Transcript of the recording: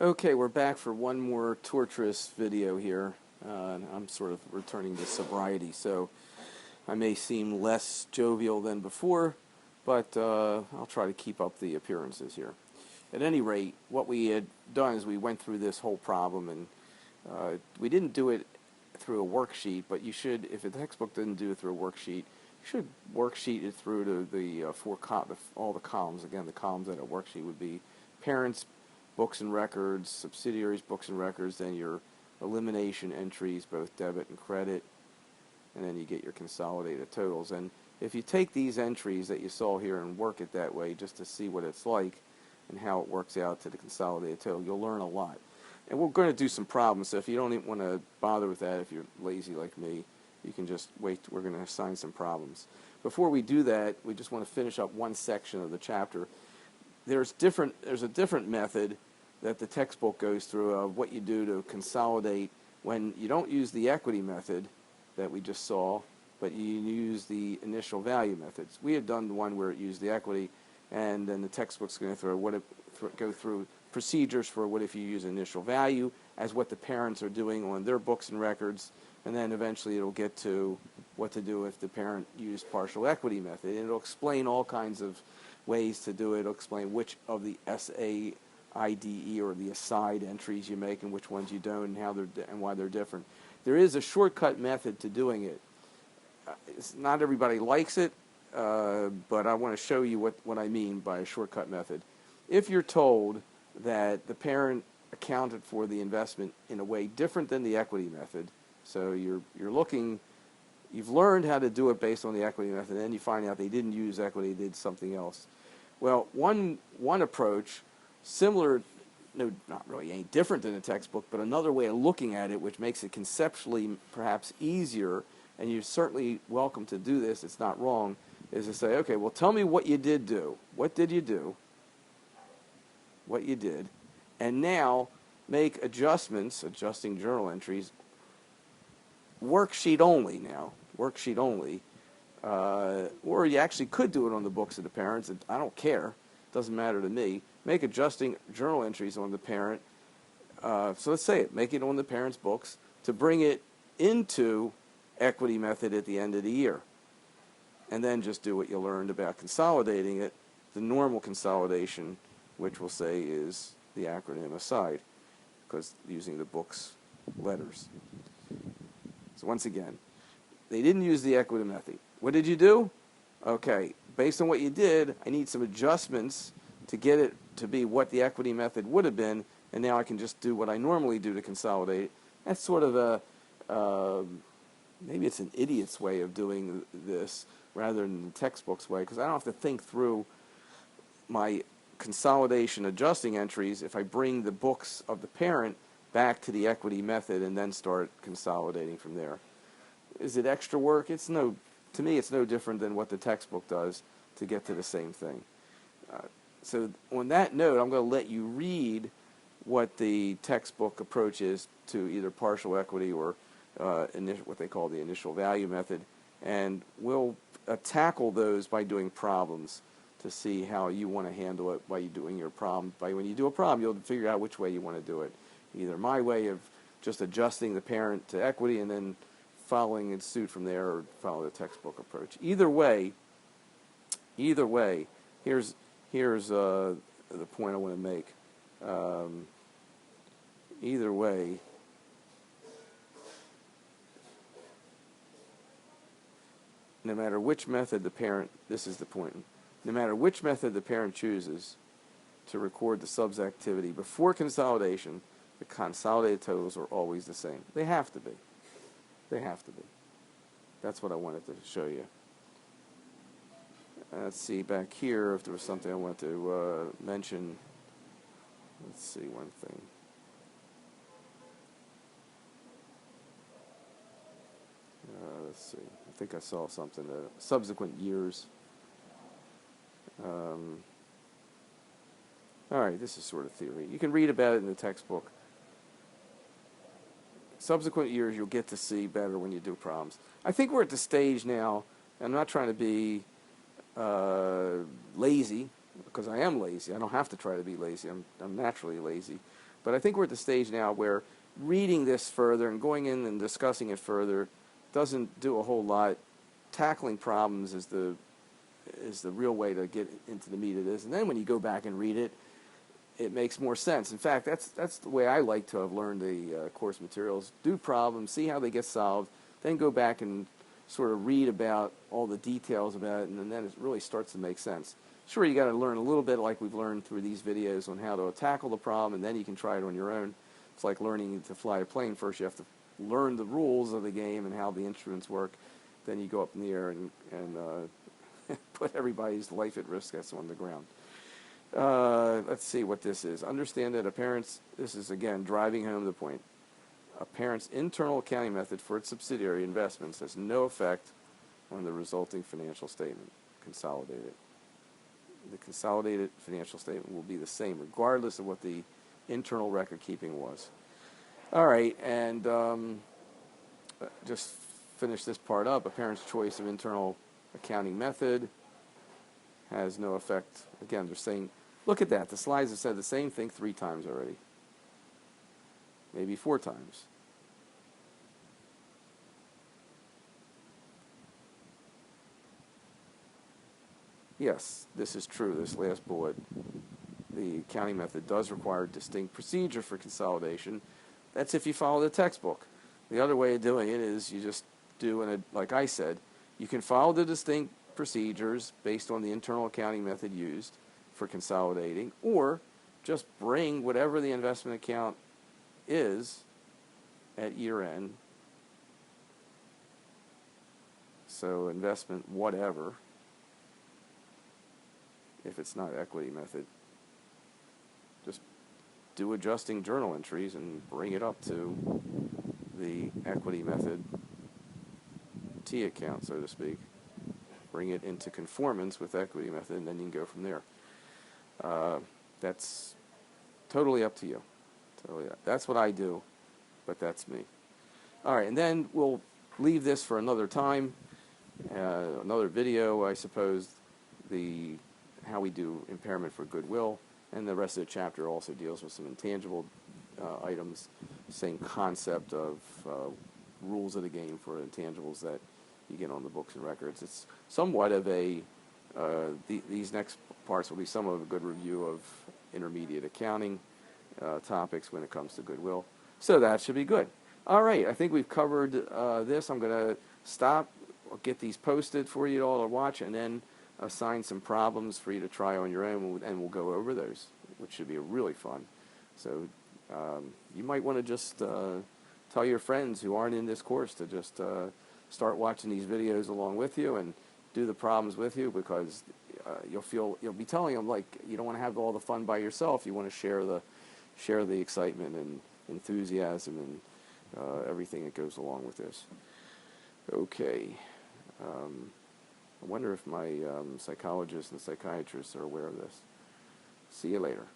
Okay, we're back for one more torturous video here. I'm sort of returning to sobriety, so I may seem less jovial than before, but I'll try to keep up the appearances here. At any rate, what we had done is we went through this whole problem, and we didn't do it through a worksheet, but you should, if the textbook didn't do it through a worksheet, you should worksheet it through to the all the columns. Again, the columns that a worksheet would be parents, books and records, subsidiaries, books and records, then your elimination entries, both debit and credit, and then you get your consolidated totals. And if you take these entries that you saw here and work it that way just to see what it's like and how it works out to the consolidated total, you'll learn a lot. And we're going to do some problems, so if you don't even want to bother with that, if you're lazy like me, you can just wait. We're going to assign some problems. Before we do that, we just want to finish up one section of the chapter. There's a different method that the textbook goes through of what you do to consolidate when you don't use the equity method that we just saw, but you use the initial value methods. We had done the one where it used the equity, and then the textbook's going to go through procedures for what if you use initial value as what the parents are doing on their books and records, and then eventually it'll get to what to do if the parent used partial equity method. And it'll explain all kinds of ways to do it. It'll explain which of the SAIDE or the aside entries you make and which ones you don't, and how and why they're different. There is a shortcut method to doing it. Not everybody likes it, but I want to show you what I mean by a shortcut method. If you're told that the parent accounted for the investment in a way different than the equity method, so you've learned how to do it based on the equity method, and then you find out they didn't use equity, they did something else. Well, one approach, similar, no, not really, ain't different than the textbook, but another way of looking at it, which makes it conceptually perhaps easier, and you're certainly welcome to do this, it's not wrong, is to say, okay, well, tell me what you did do. What did you do? What you did. And now make adjustments, adjusting journal entries, worksheet only now, worksheet only. Or you actually could do it on the books of the parents. I don't care. It doesn't matter to me. Make adjusting journal entries on the parent. So let's say it. Make it on the parent's books to bring it into equity method at the end of the year. And then just do what you learned about consolidating it, the normal consolidation, which we'll say is the acronym aside, because using the book's letters. So once again, they didn't use the equity method. What did you do? Okay, based on what you did, I need some adjustments to get it to be what the equity method would have been, and now I can just do what I normally do to consolidate it. That's sort of a, maybe it's an idiot's way of doing this rather than the textbook's way, because I don't have to think through my consolidation adjusting entries if I bring the books of the parent back to the equity method and then start consolidating from there. Is it extra work? To me, it's no different than what the textbook does to get to the same thing. So on that note, I'm going to let you read what the textbook approach is to either partial equity or what they call the initial value method, and we'll tackle those by doing problems to see how you want to handle it by doing your problem. When you do a problem, you'll figure out which way you want to do it. Either my way of just adjusting the parent to equity and then following in suit from there, or follow the textbook approach. Either way, here's the point I want to make. Either way, no matter which method the parent, this is the point, no matter which method the parent chooses to record the subs activity before consolidation, the consolidated totals are always the same. They have to be. They have to be. That's what I wanted to show you. Let's see back here if there was something I wanted to mention. Let's see one thing. Let's see. I think I saw something. Subsequent years. All right, this is sort of theory. You can read about it in the textbook. Subsequent years you'll get to see better when you do problems. I think we're at the stage now, and I'm not trying to be lazy, because I am lazy. I don't have to try to be lazy. I'm naturally lazy. But I think we're at the stage now where reading this further and going in and discussing it further doesn't do a whole lot. Tackling problems is the real way to get into the meat of this. And then when you go back and read it, it makes more sense. In fact, that's the way I like to have learned the course materials. Do problems, see how they get solved, then go back and sort of read about all the details about it, and then it really starts to make sense. Sure, you got to learn a little bit like we've learned through these videos on how to tackle the problem, and then you can try it on your own. It's like learning to fly a plane. First you have to learn the rules of the game and how the instruments work. Then you go up in the air and put everybody's life at risk that's on the ground. Let's see what this is. Understand that a parent's, this is again driving home the point, a parent's internal accounting method for its subsidiary investments has no effect on the resulting financial statement. Consolidated. The consolidated financial statement will be the same regardless of what the internal record keeping was. All right, and just finish this part up. A parent's choice of internal accounting method has no effect. Again, they're saying, look at that. The slides have said the same thing 3 times already. Maybe 4 times. Yes, this is true, this last bullet. The accounting method does require distinct procedure for consolidation. That's if you follow the textbook. The other way of doing it is you just do, like I said, you can follow the distinct procedures based on the internal accounting method used for consolidating, or just bring whatever the investment account is at year end. So investment whatever, if it's not equity method, just do adjusting journal entries and bring it up to the equity method T account, so to speak. Bring it into conformance with equity method, and then you can go from there. That's totally up to you. That's what I do, but that's me. All right, and then we'll leave this for another time, another video, I suppose, how we do impairment for goodwill, and the rest of the chapter also deals with some intangible items, same concept of rules of the game for intangibles that you get on the books and records. It's somewhat of a, these next parts will be somewhat of a good review of intermediate accounting topics when it comes to goodwill. So that should be good. All right, I think we've covered this. I'm going to stop, I'll get these posted for you all to watch, and then assign some problems for you to try on your own, and we'll go over those, which should be really fun. So you might want to just tell your friends who aren't in this course to just start watching these videos along with you and do the problems with you, because you'll be telling them, like, you don't want to have all the fun by yourself. You want to share the excitement and enthusiasm and everything that goes along with this. Okay. I wonder if my psychologists and psychiatrists are aware of this. See you later.